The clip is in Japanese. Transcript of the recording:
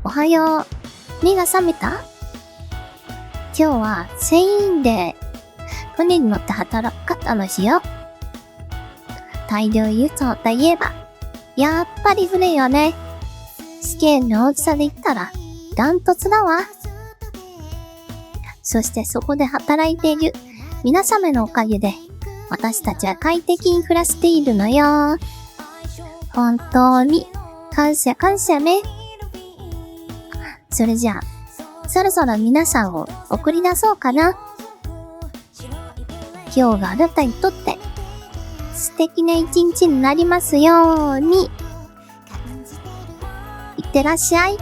おはよう。目が覚めた？今日は船員で船に乗って働く方の日よ。大量輸送といえば、やっぱり船よね。スケールの大きさで言ったら、ダントツだわ。そしてそこで働いている皆様のおかげで、私たちは快適に暮らしているのよ。本当に、感謝感謝ね。それじゃあ、そろそろ皆さんを送り出そうかな。今日があなたにとって素敵な一日になりますように。いってらっしゃい。